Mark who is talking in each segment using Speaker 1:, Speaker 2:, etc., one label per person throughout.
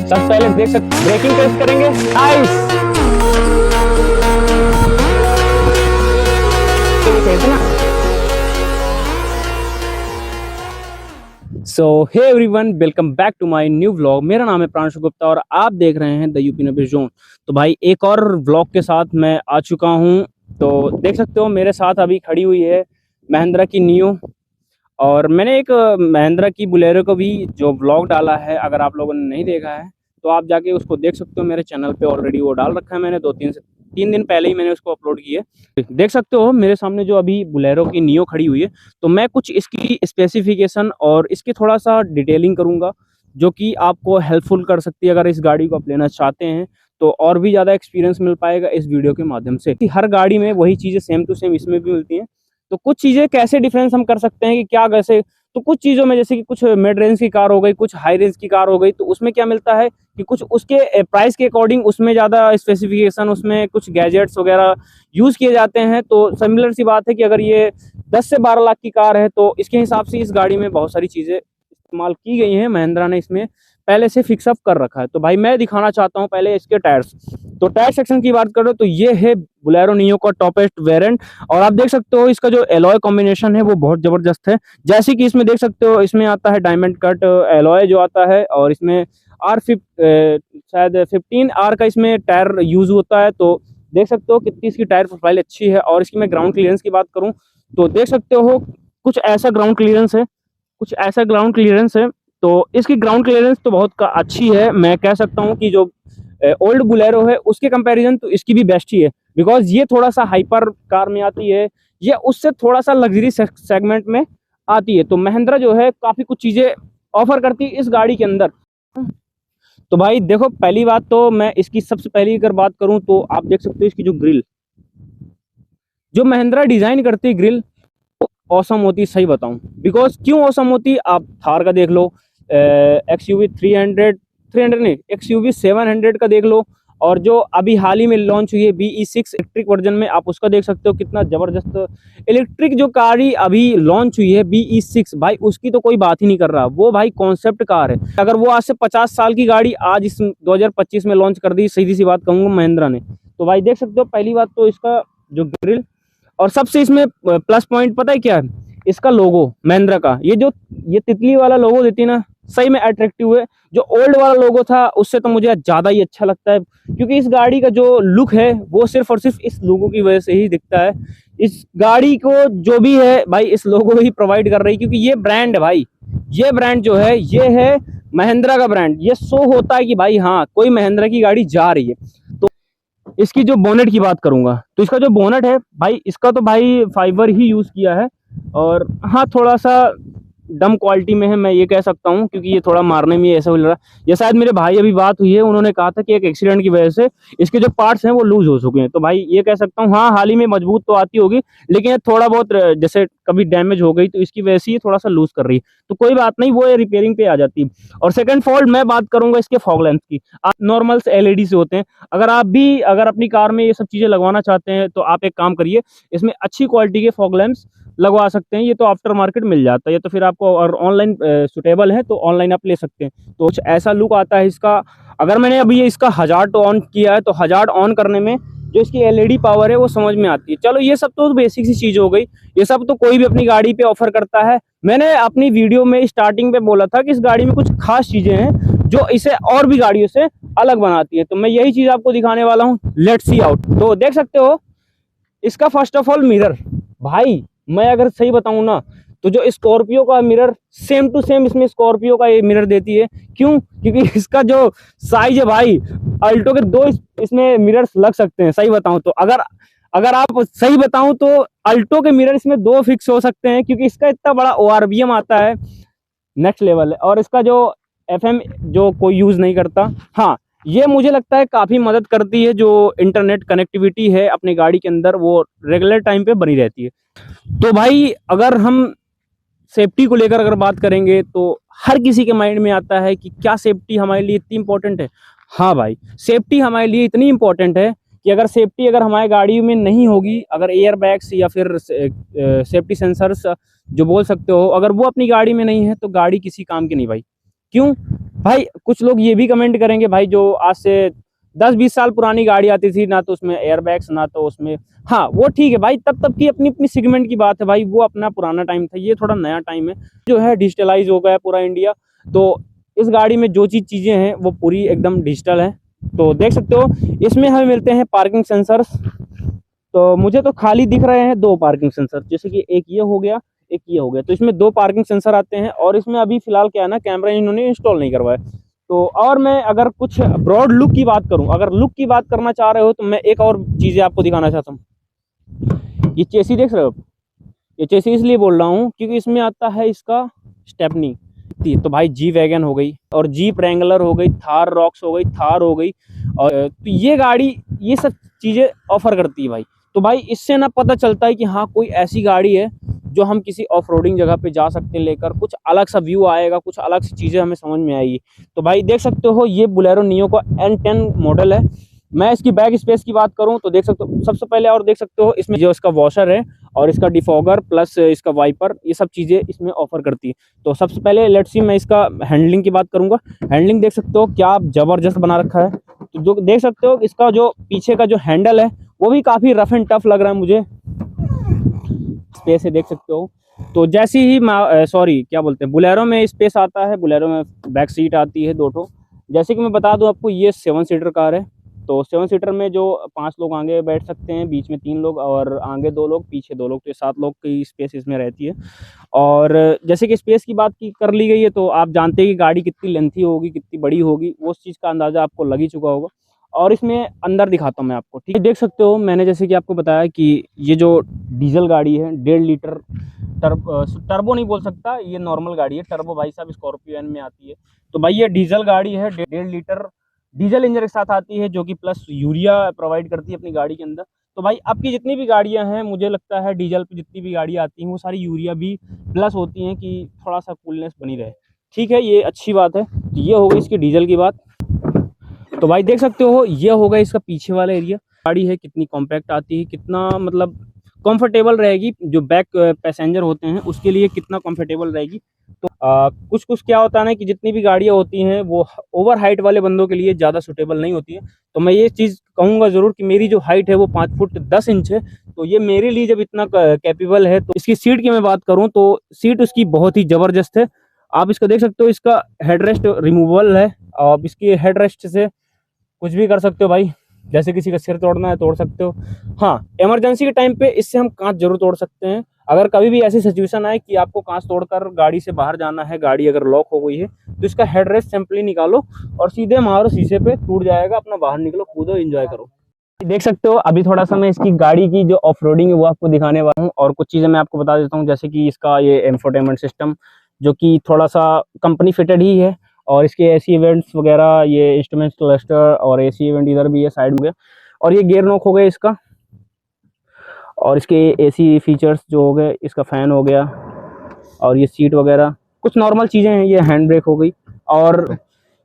Speaker 1: सबसे पहले देख सकते ब्रेकिंग टेस्ट करेंगे। Nice. So hey everyone, welcome back to my new vlog. मेरा नाम है प्रांशु गुप्ता और आप देख रहे हैं द यूपी नबी जोन। तो भाई एक और व्लॉग के साथ मैं आ चुका हूं। तो देख सकते हो मेरे साथ अभी खड़ी हुई है महिंद्रा की नियो, और मैंने एक महिंद्रा की बुलेरो को भी जो व्लॉग डाला है, अगर आप लोगों ने नहीं देखा है तो आप जाके उसको देख सकते हो। मेरे चैनल पे ऑलरेडी वो डाल रखा है मैंने, 2-3 दिन पहले ही मैंने उसको अपलोड किया है। देख सकते हो मेरे सामने जो अभी बुलेरो की नियो खड़ी हुई है। तो मैं कुछ इसकी स्पेसिफिकेशन और इसकी थोड़ा सा डिटेलिंग करूंगा जो कि आपको हेल्पफुल कर सकती है। अगर इस गाड़ी को आप लेना चाहते हैं तो और भी ज़्यादा एक्सपीरियंस मिल पाएगा इस वीडियो के माध्यम से। हर गाड़ी में वही चीज़ें सेम टू सेम इसमें भी मिलती हैं, तो कुछ चीज़ें कैसे डिफरेंस हम कर सकते हैं कि क्या कैसे। तो कुछ चीज़ों में जैसे कि कुछ मिड रेंज की कार हो गई, कुछ हाई रेंज की कार हो गई, तो उसमें क्या मिलता है कि कुछ उसके प्राइस के अकॉर्डिंग उसमें ज़्यादा स्पेसिफिकेशन, उसमें कुछ गैजेट्स वगैरह यूज़ किए जाते हैं। तो सिमिलर सी बात है कि अगर ये 10 से 12 लाख की कार है तो इसके हिसाब से इस गाड़ी में बहुत सारी चीज़ें इस्तेमाल की गई हैं। महिंद्रा ने इसमें पहले से फिक्सअप कर रखा है। तो भाई मैं दिखाना चाहता हूँ पहले इसके टायर्स। तो टायर सेक्शन की बात करो तो ये है बुलेरो नियो का टॉपेस्ट वेरिएंट, और आप देख सकते हो इसका जो एलॉय कॉम्बिनेशन है वो बहुत जबरदस्त है। जैसे कि इसमें देख सकते हो इसमें आता है डायमंड कट एलॉय जो आता है, और इसमें शायद 15R का इसमें टायर यूज होता है। तो देख सकते हो कितनी इसकी टायर प्रोफाइल अच्छी है। और इसकी मैं ग्राउंड क्लियरेंस की बात करूँ तो देख सकते हो कुछ ऐसा ग्राउंड क्लियरेंस है, कुछ ऐसा ग्राउंड क्लियरेंस है। तो इसकी ग्राउंड क्लियरेंस तो बहुत अच्छी है। मैं कह सकता हूँ कि जो ओल्ड बुलेरो है उसके कंपैरिजन तो इसकी भी बेस्ट ही है, बिकॉज ये थोड़ा सा हाइपर कार में आती है, ये उससे थोड़ा सा लग्जरी सेगमेंट में आती है। तो महिंद्रा जो है काफ़ी कुछ चीज़ें ऑफर करती है इस गाड़ी के अंदर। तो भाई देखो, पहली बात तो मैं इसकी सबसे पहली अगर बात करूं तो आप देख सकते हो इसकी जो ग्रिल, जो महिंद्रा डिज़ाइन करती है ग्रिल औसम होती है। सही बताऊं बिकॉज क्यों औसम होती है, आप थार का देख लो, XUV 300 नहीं, XUV 700 का देख लो, और जो अभी हाल ही में लॉन्च हुई है BE6 इलेक्ट्रिक वर्जन में, आप उसका देख सकते हो कितना जबरदस्त इलेक्ट्रिक जो कार ही अभी लॉन्च हुई है BE6, भाई उसकी तो कोई बात ही नहीं कर रहा। वो भाई कॉन्सेप्ट कार है। अगर वो आज से 50 साल की गाड़ी आज इस 2025 में लॉन्च कर दी, सीधी सी बात कहूँगा महिंद्रा ने। तो भाई देख सकते हो पहली बात तो इसका जो ग्रिल, और सबसे इसमें प्लस पॉइंट पता है क्या है, इसका लोगो महिंद्रा का, ये तितली वाला लोगो देती है ना, सही में अट्रैक्टिव है। जो ओल्ड वाला लोगो था उससे तो मुझे ज़्यादा ही अच्छा लगता है, क्योंकि इस गाड़ी का जो लुक है वो सिर्फ और सिर्फ इस लोगो की वजह से ही दिखता है। इस गाड़ी को जो भी है भाई इस लोगो ही प्रोवाइड कर रही है, क्योंकि ये ब्रांड है भाई, ये ब्रांड जो है ये है महिंद्रा का ब्रांड। ये शो होता है कि भाई हाँ कोई महिंद्रा की गाड़ी जा रही है। तो इसकी जो बोनेट की बात करूंगा तो इसका जो बोनेट है भाई, इसका तो भाई फाइबर ही यूज किया है, और हाँ थोड़ा सा डम क्वालिटी में है, मैं ये कह सकता हूँ, क्योंकि ये थोड़ा मारने में ऐसा लग रहा है। ये शायद मेरे भाई अभी बात हुई है, उन्होंने कहा था कि एक एक्सीडेंट की वजह से इसके जो पार्ट्स हैं वो लूज हो चुके हैं। तो भाई ये कह सकता हूँ हाँ हाल ही में मजबूत तो आती होगी, लेकिन ये थोड़ा बहुत जैसे कभी डैमेज हो गई तो इसकी वजह से ये थोड़ा सा लूज कर रही है। तो कोई बात नहीं, वो रिपेयरिंग पे आ जाती है। और सेकंड फॉल्ट मैं बात करूंगा इसके फॉग लैंप की। आप नॉर्मल LED से होते हैं, अगर अपनी कार में ये सब चीजें लगवाना चाहते हैं तो आप एक काम करिए, इसमें अच्छी क्वालिटी के फॉग लैंप्स लगवा सकते हैं। ये तो आफ्टर मार्केट मिल जाता है, ये तो फिर आपको और ऑनलाइन सुटेबल है तो ऑनलाइन आप ले सकते हैं। तो कुछ ऐसा लुक आता है इसका। अगर मैंने अभी ये इसका हजार्ड ऑन किया है तो हजार्ड ऑन करने में जो इसकी LED पावर है वो समझ में आती है। चलो ये सब तो बेसिक सी चीज़ हो गई, ये सब तो कोई भी अपनी गाड़ी पे ऑफर करता है। मैंने अपनी वीडियो में स्टार्टिंग पे बोला था कि इस गाड़ी में कुछ खास चीज़ें हैं जो इसे और भी गाड़ियों से अलग बनाती है, तो मैं यही चीज़ आपको दिखाने वाला हूँ। Let's see out. तो देख सकते हो इसका फर्स्ट ऑफ ऑल मिरर, भाई मैं अगर सही बताऊं ना तो जो स्कॉर्पियो का मिरर सेम टू सेम इसमें स्कॉर्पियो का ये मिरर देती है। क्यों? क्योंकि इसका जो साइज है भाई, अल्टो के 2 इसमें मिरर्स लग सकते हैं। सही बताऊं तो अगर आप सही बताऊं तो अल्टो के मिरर इसमें 2 फिक्स हो सकते हैं, क्योंकि इसका इतना बड़ा ORVM आता है, नेक्स्ट लेवल है। और इसका जो FM जो कोई यूज नहीं करता, हाँ ये मुझे लगता है काफ़ी मदद करती है। जो इंटरनेट कनेक्टिविटी है अपनी गाड़ी के अंदर वो रेगुलर टाइम पे बनी रहती है। तो भाई अगर हम सेफ्टी को लेकर अगर बात करेंगे तो हर किसी के माइंड में आता है कि क्या सेफ्टी हमारे लिए इतनी इंपॉर्टेंट है। हाँ भाई, सेफ्टी हमारे लिए इतनी इंपॉर्टेंट है कि अगर हमारी गाड़ी में नहीं होगी, अगर एयर बैग्स या फिर सेफ्टी सेंसर्स जो बोल सकते हो, अगर वो अपनी गाड़ी में नहीं है तो गाड़ी किसी काम की नहीं भाई। क्यों भाई कुछ लोग ये भी कमेंट करेंगे भाई जो आज से 10-20 साल पुरानी गाड़ी आती थी, ना तो उसमें एयरबैग्स ना तो उसमें, हाँ वो ठीक है भाई, तब की अपनी अपनी सेगमेंट की बात है भाई, वो अपना पुराना टाइम था, ये थोड़ा नया टाइम है जो है, डिजिटलाइज हो गया है पूरा इंडिया। तो इस गाड़ी में जो चीज़ें हैं वो पूरी एकदम डिजिटल है। तो देख सकते हो इसमें हमें मिलते हैं पार्किंग सेंसर्स। तो मुझे तो खाली दिख रहे हैं 2 पार्किंग सेंसर, जैसे कि एक ये हो गया, एक ये हो गया, तो इसमें 2 पार्किंग सेंसर आते हैं। और इसमें अभी फिलहाल क्या है ना, कैमरा इन्होंने इंस्टॉल नहीं करवाया। तो और मैं अगर कुछ ब्रॉड लुक की बात करूं, अगर लुक की बात करना चाह रहे हो, तो मैं एक और चीज़ें आपको दिखाना चाहता हूँ। ये चेसी देख रहे हो, ये चेसी इसलिए बोल रहा हूँ क्योंकि इसमें आता है इसका स्टेपनी। तो भाई जी वैगन हो गई, और जीप रैंगलर हो गई, थार रॉक्स हो गई, थार हो गई, और तो ये गाड़ी ये सब चीज़ें ऑफर करती है भाई। तो भाई इससे ना पता चलता है कि हाँ कोई ऐसी गाड़ी है जो हम किसी ऑफ रोडिंग जगह पे जा सकते हैं लेकर, कुछ अलग सा व्यू आएगा, कुछ अलग सी चीज़ें हमें समझ में आएगी। तो भाई देख सकते हो ये बोलेरो नियो का N10 मॉडल है। मैं इसकी बैक स्पेस की बात करूं तो देख सकते हो सबसे पहले, और देख सकते हो इसमें जो इसका वॉशर है और इसका डिफॉगर प्लस इसका वाइपर, ये सब चीज़ें इसमें ऑफर करती है। तो सबसे पहले लेट्स सी मैं इसका हैंडलिंग की बात करूंगा। हैंडलिंग देख सकते हो क्या ज़बरदस्त बना रखा है। तो जो देख सकते हो इसका जो पीछे का जो हैंडल है वो भी काफ़ी रफ एंड टफ लग रहा है मुझे, स्पेस है देख सकते हो। तो जैसी ही सॉरी क्या बोलते हैं, बोलेरो में स्पेस आता है, बोलेरो में बैक सीट आती है 2 ठो। जैसे कि मैं बता दूं आपको, ये 7 सीटर कार है। तो 7 सीटर में जो 5 लोग आगे बैठ सकते हैं, बीच में 3 लोग और आगे 2 लोग, पीछे 2 लोग, तो 7 लोग की स्पेस इसमें रहती है। और जैसे कि स्पेस की बात की कर ली गई है, तो आप जानते हैं कि गाड़ी कितनी लेंथी होगी, कितनी बड़ी होगी, वो उस चीज़ का अंदाज़ा आपको लग ही चुका होगा। और इसमें अंदर दिखाता हूँ मैं आपको, ठीक है। देख सकते हो मैंने जैसे कि आपको बताया कि ये जो डीजल गाड़ी है 1.5 लीटर टर्बो नहीं बोल सकता, ये नॉर्मल गाड़ी है। टर्बो भाई साहब स्कॉर्पियो एन में आती है। तो भाई ये डीजल गाड़ी है, 1.5 लीटर डीजल इंजन के साथ आती है, जो कि प्लस यूरिया प्रोवाइड करती है अपनी गाड़ी के अंदर। तो भाई आपकी जितनी भी गाड़ियां हैं, मुझे लगता है डीजल पे जितनी भी गाड़ियां आती हैं वो सारी यूरिया भी प्लस होती हैं कि थोड़ा सा कूलनेस बनी रहे, ठीक है, ये अच्छी बात है। तो ये हो गई इसकी डीजल की बात। तो भाई देख सकते हो ये होगा इसका पीछे वाला एरिया। गाड़ी है कितनी कॉम्पैक्ट आती है, कितना मतलब कंफर्टेबल रहेगी, जो बैक पैसेंजर होते हैं उसके लिए कितना कंफर्टेबल रहेगी। तो कुछ कुछ क्या होता है ना कि जितनी भी गाड़ियाँ होती हैं वो ओवर हाइट वाले बंदों के लिए ज़्यादा सूटेबल नहीं होती है। तो मैं ये चीज़ कहूँगा ज़रूर कि मेरी जो हाइट है वो 5 फुट 10 इंच है, तो ये मेरे लिए जब इतना कैपेबल है। तो इसकी सीट की मैं बात करूँ तो सीट उसकी बहुत ही ज़बरदस्त है। आप इसको देख सकते हो, इसका हेडरेस्ट रिमूवेबल है। आप इसकी हेडरेस्ट से कुछ भी कर सकते हो भाई, जैसे किसी का सिर तोड़ना है तोड़ सकते हो। हाँ, इमरजेंसी के टाइम पे इससे हम कांच जरूर तोड़ सकते हैं। अगर कभी भी ऐसी सिचुएशन आए कि आपको कांच तोड़कर गाड़ी से बाहर जाना है, गाड़ी अगर लॉक हो गई है, तो इसका हेडरेस्ट सिंपली निकालो और सीधे मारो शीशे पे, टूट जाएगा, अपना बाहर निकलो, कूदो, एंजॉय करो। देख सकते हो अभी थोड़ा सा मैं इसकी गाड़ी की जो ऑफ रोडिंग है वो आपको दिखाने वाला हूँ, और कुछ चीज़ें मैं आपको बता देता हूँ, जैसे कि इसका ये इंफोटेनमेंट सिस्टम जो कि थोड़ा सा कंपनी फिटेड ही है, और इसके एसी इवेंट्स वगैरह, ये इंस्ट्रूमेंट क्लस्टर और एसी इवेंट इधर भी है साइड में, और ये गियर नॉक हो गया इसका, और इसके एसी फीचर्स जो हो गए, इसका फ़ैन हो गया, और ये सीट वगैरह कुछ नॉर्मल चीज़ें हैं। ये हैंड ब्रेक हो गई, और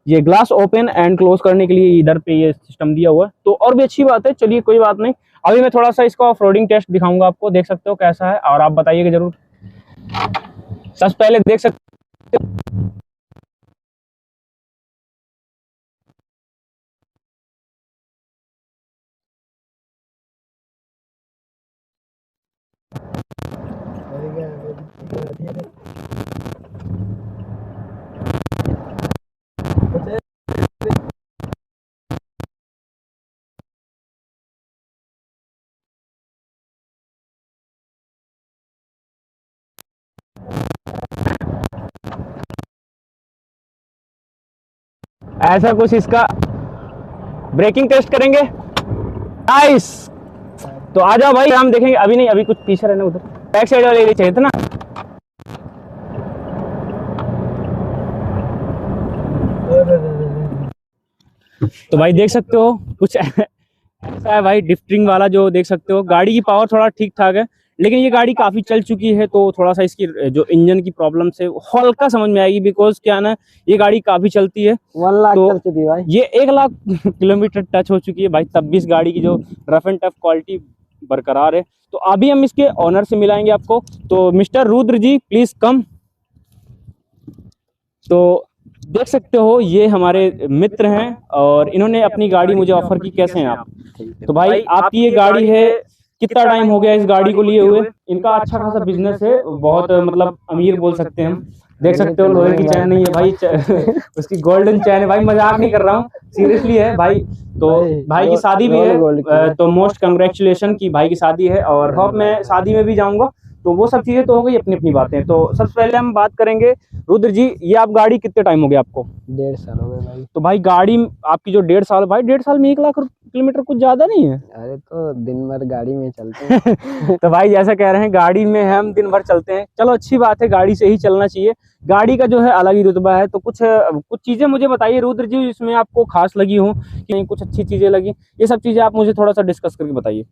Speaker 1: ये ग्लास ओपन एंड क्लोज करने के लिए इधर पे ये सिस्टम दिया हुआ है। तो और भी अच्छी बात है, चलिए कोई बात नहीं। अभी मैं थोड़ा सा इसका ऑफ रोडिंग टेस्ट दिखाऊंगा आपको, देख सकते हो कैसा है, और आप बताइएगा जरूर। सबसे पहले देख सकते ऐसा कुछ इसका ब्रेकिंग टेस्ट करेंगे। नाइस। तो आ जाओ भाई, हम देखेंगे। अभी नहीं, अभी कुछ पीछे रहना, उधर बैक साइड वाले एरिया चाहिए था ना। तो भाई देख सकते हो कुछ ऐसा है भाई, ड्रिफ्टिंग वाला जो देख सकते हो। गाड़ी की पावर थोड़ा ठीक ठाक है, लेकिन ये गाड़ी काफी चल चुकी है, तो थोड़ा सा इसकी जो इंजन की प्रॉब्लम से हल्का समझ में आएगी, बिकॉज क्या ना ये गाड़ी काफी चलती है।
Speaker 2: 1 लाख
Speaker 1: तो
Speaker 2: चल चुकी है भाई।
Speaker 1: ये 1 लाख किलोमीटर टच हो चुकी है भाई, तब भी इस गाड़ी की जो रफ एंड टफ क्वालिटी बरकरार है। तो अभी हम इसके ऑनर से मिलाएंगे आपको। तो mister Rudra ji please come. तो देख सकते हो ये हमारे मित्र हैं और इन्होंने अपनी गाड़ी मुझे ऑफर की। कैसे हैं आप? तो भाई आपकी ये गाड़ी है, कितना टाइम हो गया इस गाड़ी को लिए हुए? इनका अच्छा खासा बिजनेस है, बहुत मतलब अमीर बोल सकते हैं हम। देख सकते हो लोहे की चैन नहीं है भाई, उसकी गोल्डन चैन है भाई, मजाक नहीं कर रहा हूँ, सीरियसली है भाई। तो भाई की शादी भी है, तो मोस्ट कंग्रेचुलेशन की भाई की शादी है, और होप मैं शादी में भी जाऊंगा। तो वो सब चीजें तो हो गई, अपनी अपनी बातें। तो सबसे पहले हम बात करेंगे रुद्र जी, ये आप गाड़ी कितने टाइम हो गया आपको?
Speaker 2: 1.5 साल हो गए भाई।
Speaker 1: तो भाई गाड़ी आपकी जो 1.5 साल, भाई 1.5 साल में 1 लाख किलोमीटर कुछ ज्यादा नहीं है?
Speaker 2: अरे तो दिन भर गाड़ी में चलते हैं।
Speaker 1: तो भाई जैसा कह रहे हैं गाड़ी में हम दिन भर चलते हैं, चलो अच्छी बात है, गाड़ी से ही चलना चाहिए। गाड़ी का जो है अलग ही रुतबा है। तो कुछ चीजें मुझे बताइए रुद्र जी, जिसमें आपको खास लगी हो कि कुछ अच्छी चीजें लगी, ये सब चीजें आप मुझे थोड़ा सा डिस्कस करके बताइए।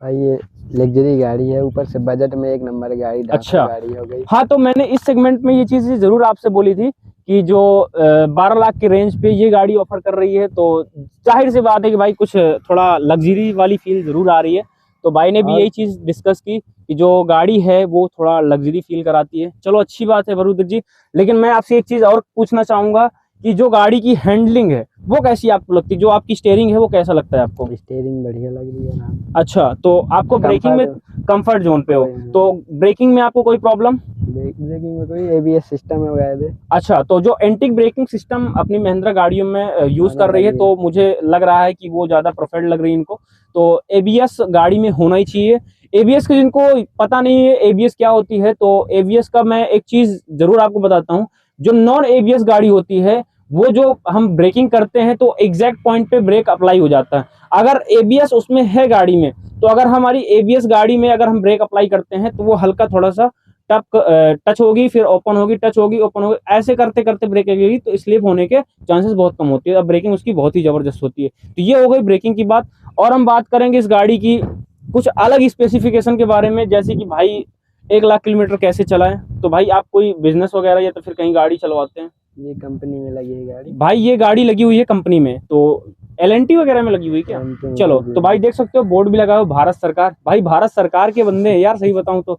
Speaker 2: भाई ये लग्जरी गाड़ी है, ऊपर से बजट में 1 नंबर गाड़ी,
Speaker 1: अच्छा
Speaker 2: गाड़ी हो गई।
Speaker 1: हाँ, तो मैंने इस सेगमेंट में ये चीज जरूर आपसे बोली थी कि जो 12 लाख की रेंज पे ये गाड़ी ऑफर कर रही है, तो जाहिर सी बात है कि भाई कुछ थोड़ा लग्जरी वाली फील जरूर आ रही है। तो भाई ने भी यही चीज डिस्कस की कि जो गाड़ी है वो थोड़ा लग्जरी फील कराती है। चलो अच्छी बात है वरुद्र जी, लेकिन मैं आपसे एक चीज और पूछना चाहूंगा कि जो गाड़ी की हैंडलिंग है वो कैसी आपको लगती है? जो आपकी स्टीयरिंग है वो कैसा लगता है आपको?
Speaker 2: स्टीयरिंग बढ़िया लग रही है ना।
Speaker 1: अच्छा, तो आपको ब्रेकिंग में कंफर्ट जोन पे हो, तो ब्रेकिंग में आपको कोई प्रॉब्लम?
Speaker 2: ब्रेकिंग में कोई एबीएस सिस्टम है वगैरह।
Speaker 1: अच्छा, तो जो एंटी ब्रेकिंग सिस्टम अपनी महिंद्रा गाड़ियों में यूज कर रही है, तो मुझे लग रहा है कि वो ज्यादा प्रेफर्ड लग रही है इनको। तो एबीएस गाड़ी में होना ही चाहिए। एबीएस का जिनको पता नहीं है एबीएस क्या होती है, तो एबीएस का मैं एक चीज जरूर आपको बताता हूँ। जो नॉन एबीएस गाड़ी होती है, वो जो हम ब्रेकिंग करते हैं तो एग्जैक्ट पॉइंट पे ब्रेक अप्लाई हो जाता है। अगर एबीएस उसमें है गाड़ी में, तो अगर हमारी एबीएस गाड़ी में अगर हम ब्रेक अप्लाई करते हैं तो वो हल्का थोड़ा सा टच होगी, फिर ओपन होगी, टच होगी, ओपन होगी, ऐसे करते करते ब्रेक लगेगी, तो स्लिप होने के चांसेस बहुत कम होती है। अब ब्रेकिंग उसकी बहुत ही जबरदस्त होती है। तो ये हो गई ब्रेकिंग की बात। और हम बात करेंगे इस गाड़ी की कुछ अलग स्पेसिफिकेशन के बारे में, जैसे कि भाई 1 लाख किलोमीटर कैसे चलाएं। तो भाई आप कोई बिजनेस वगैरह या तो फिर कहीं गाड़ी चलवाते हैं?
Speaker 2: ये कंपनी में लगी है गाड़ी
Speaker 1: भाई, ये गाड़ी लगी हुई है कंपनी में, तो एलएनटी वगैरह में लगी हुई क्या? चलो, तो भाई देख सकते हो बोर्ड भी लगा हुआ भारत सरकार। भाई भारत सरकार के बंदे हैं यार, सही बताऊं तो।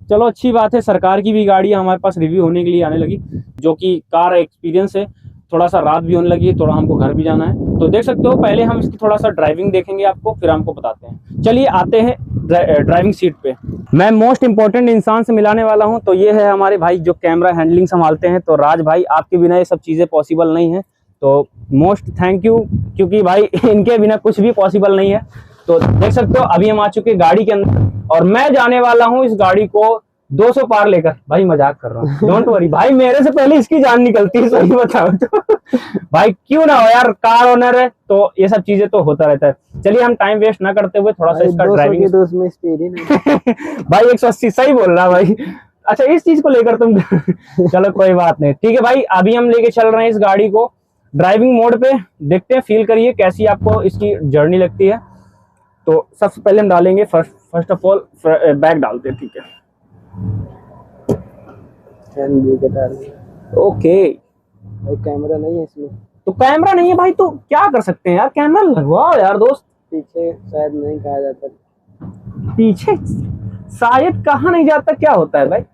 Speaker 1: चलो अच्छी बात है, सरकार की भी गाड़ी हमारे पास रिव्यू होने के लिए आने लगी, जो कि कार एक्सपीरियंस है। थोड़ा सा रात भी होने लगी है, थोड़ा हमको घर भी जाना है। तो देख सकते हो, पहले हम इसकी थोड़ा सा ड्राइविंग देखेंगे आपको, फिर हमको बताते हैं। चलिए आते हैं ड्राइविंग सीट पे। मैं मोस्ट इंपॉर्टेंट इंसान से मिलाने वाला हूं, तो ये है हमारे भाई जो कैमरा हैंडलिंग संभालते हैं। तो राज भाई, आपके बिना ये सब चीज़ें पॉसिबल नहीं है, तो मोस्ट थैंक यू, क्योंकि भाई इनके बिना कुछ भी पॉसिबल नहीं है। तो देख सकते हो अभी हम आ चुके हैं गाड़ी के अंदर, और मैं जाने वाला हूँ इस गाड़ी को 200 पार लेकर। भाई मजाक कर रहा हूँ, डोंट वरी भाई, मेरे से पहले इसकी जान निकलती है, सही बताओ तो। भाई क्यों ना हो यार, कार ओनर है तो ये सब चीजें तो होता रहता है। चलिए हम टाइम वेस्ट ना करते हुए थोड़ा सा इसका ड्राइविंग
Speaker 2: में स्पीड ही नहीं।
Speaker 1: भाई 180 सही बोल रहा भाई। अच्छा, इस चीज को लेकर तुम चलो कोई बात नहीं, ठीक है भाई। अभी हम लेके चल रहे हैं इस गाड़ी को ड्राइविंग मोड पे, देखते हैं, फील करिए कैसी आपको इसकी जर्नी लगती है। तो सबसे पहले हम डालेंगे फर्स्ट ऑफ ऑल बैक डालते हैं, ठीक है। ओके,
Speaker 2: भाई कैमरा नहीं है इसमें।
Speaker 1: तो कैमरा नहीं है भाई, तो क्या कर सकते हैं यार, कैमरा लगवाओ यार दोस्त।
Speaker 2: पीछे शायद नहीं कहा जाता।
Speaker 1: पीछे शायद कहा नहीं जाता, क्या होता है भाई?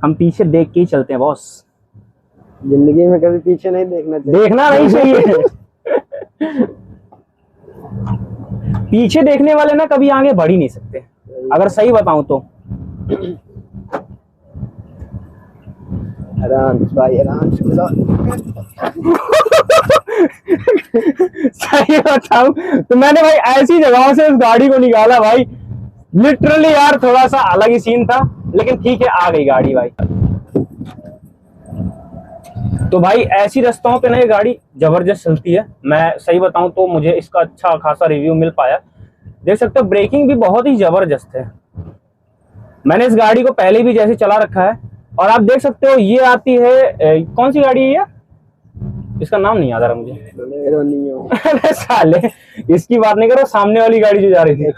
Speaker 1: हम पीछे देख के ही चलते हैं बॉस,
Speaker 2: जिंदगी में कभी पीछे नहीं देखना चाहिए।
Speaker 1: देखना नहीं चाहिए। पीछे देखने वाले ना कभी आगे बढ़ ही नहीं सकते, अगर सही बताऊं तो।
Speaker 2: आराम भाई, आराम से
Speaker 1: सही बताऊं तो मैंने भाई ऐसी जगहों से इस गाड़ी को निकाला भाई, लिटरली यार थोड़ा सा अलग ही सीन था, लेकिन ठीक है, आ गई गाड़ी भाई। तो भाई ऐसी रास्तों पे ना ये गाड़ी जबरदस्त चलती है। मैं सही बताऊं तो मुझे इसका अच्छा खासा रिव्यू मिल पाया। देख सकते हो ब्रेकिंग भी बहुत ही जबरदस्त है। मैंने इस गाड़ी को पहले भी जैसे चला रखा है, और आप देख सकते हो ये आती है कौन सी गाड़ी है ये, इसका नाम नहीं याद आ रहा मुझे। अरे साले, इसकी बात नहीं करो, सामने वाली गाड़ी जो जा रही थी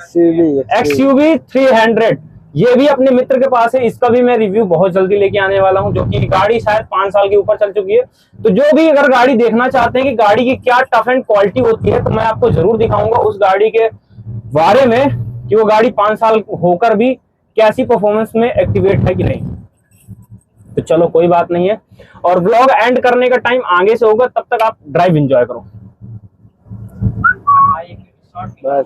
Speaker 1: XUV 300, ये भी अपने मित्र के पास है। इसका भी मैं रिव्यू बहुत जल्दी लेके आने वाला हूं, जो कि गाड़ी शायद 5 साल के ऊपर चल चुकी है। तो जो भी अगर गाड़ी देखना चाहते हैं कि गाड़ी की क्या टफ एंड क्वालिटी होती है, तो मैं आपको जरूर दिखाऊंगा उस गाड़ी के बारे में कि वो गाड़ी 5 साल होकर भी कैसी परफॉर्मेंस में एक्टिवेट है कि नहीं। तो चलो कोई बात नहीं है, और व्लॉग एंड करने का टाइम आगे से होगा, तब तक आप ड्राइव एंजॉय करो।
Speaker 2: बस